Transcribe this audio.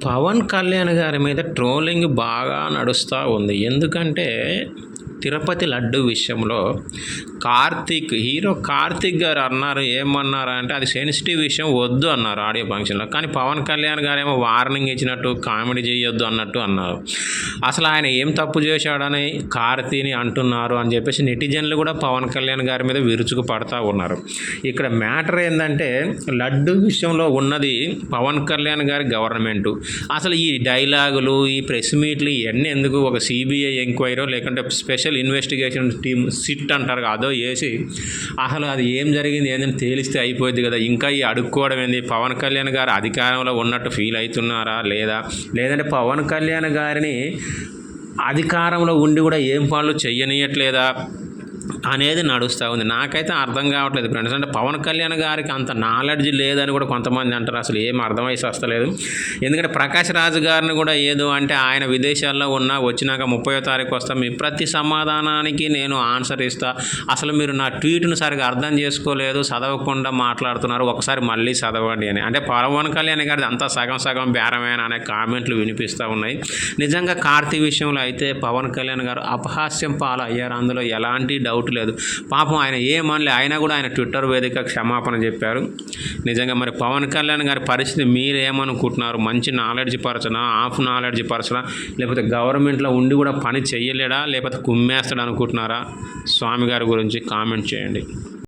పవన్ కళ్యాణ్ గారి మీద ట్రోలింగ్ బాగా నడుస్తూ ఉంది. ఎందుకంటే తిరుపతి లడ్డు విషయంలో హీరో కార్తీక్ గారు అన్నారు. ఏమన్నారు అంటే అది సెన్సిటివ్ విషయం వద్దు అన్నారు ఆడియో ఫంక్షన్లో. కానీ పవన్ కళ్యాణ్ గారేమో వార్నింగ్ ఇచ్చినట్టు కామెడీ చేయొద్దు అన్నట్టు అన్నారు. అసలు ఆయన ఏం తప్పు చేశాడని కార్తీని అంటున్నారు అని చెప్పేసి నెటిజన్లు కూడా పవన్ కళ్యాణ్ గారి మీద విరుచుకు పడతా ఉన్నారు. ఇక్కడ మ్యాటర్ ఏంటంటే లడ్డు విషయంలో ఉన్నది పవన్ కళ్యాణ్ గారి గవర్నమెంటు. అసలు ఈ డైలాగులు, ఈ ప్రెస్ మీట్లు ఇవన్నీ ఎందుకు? ఒక సిబిఐ ఎంక్వైరీ లేకుంటే స్పెషల్ ఇన్వెస్టిగేషన్ టీమ్ సిట్ అంటారు అదో వేసి అసలు అది ఏం జరిగింది ఏంటని తేలిస్తే అయిపోయింది కదా. ఇంకా ఈ అడుక్కోవడం ఏంది? పవన్ కళ్యాణ్ గారు అధికారంలో ఉన్నట్టు ఫీల్ అవుతున్నారా లేదంటే పవన్ కళ్యాణ్ గారిని అధికారంలో ఉండి కూడా ఏం పనులు చెయ్యనీయట్లేదా అనేది నడుస్తూ ఉంది. నాకైతే అర్థం కావట్లేదు ఫ్రెండ్స్. అంటే పవన్ కళ్యాణ్ గారికి అంత నాలెడ్జ్ లేదని కూడా కొంతమంది అంటారు. అసలు ఏం అర్థమైసి వస్తలేదు. ఎందుకంటే ప్రకాష్ రాజు గారిని కూడా ఏదో అంటే ఆయన విదేశాల్లో ఉన్నా వచ్చినాక 30వ తారీఖు వస్తా, మీ ప్రతి సమాధానానికి నేను ఆన్సర్ ఇస్తా, అసలు మీరు నా ట్వీట్ను సరిగా అర్థం చేసుకోలేదు, చదవకుండా మాట్లాడుతున్నారు, ఒకసారి మళ్ళీ చదవండి అని. అంటే పవన్ కళ్యాణ్ గారిది అంతా సగం బేరమేనా అనే కామెంట్లు వినిపిస్తూ ఉన్నాయి. నిజంగా కార్తీ విషయంలో అయితే పవన్ కళ్యాణ్ గారు అపహాస్యం పాలు అయ్యారు. అందులో ఎలాంటి డౌట్ లేదు. పాపం ఆయన ఏమనలే, అయినా కూడా ఆయన ట్విట్టర్ వేదిక క్షమాపణ చెప్పారు. నిజంగా మరి పవన్ కళ్యాణ్ గారి పరిస్థితి మీరు ఏమనుకుంటున్నారు? మంచి నాలెడ్జ్ పరచనా, హాఫ్ నాలెడ్జ్ పరచనా, లేకపోతే గవర్నమెంట్లో ఉండి కూడా పని చెయ్యలేడా, లేకపోతే కుమ్మేస్తాడు అనుకుంటున్నారా? స్వామి గారి గురించి కామెంట్ చేయండి.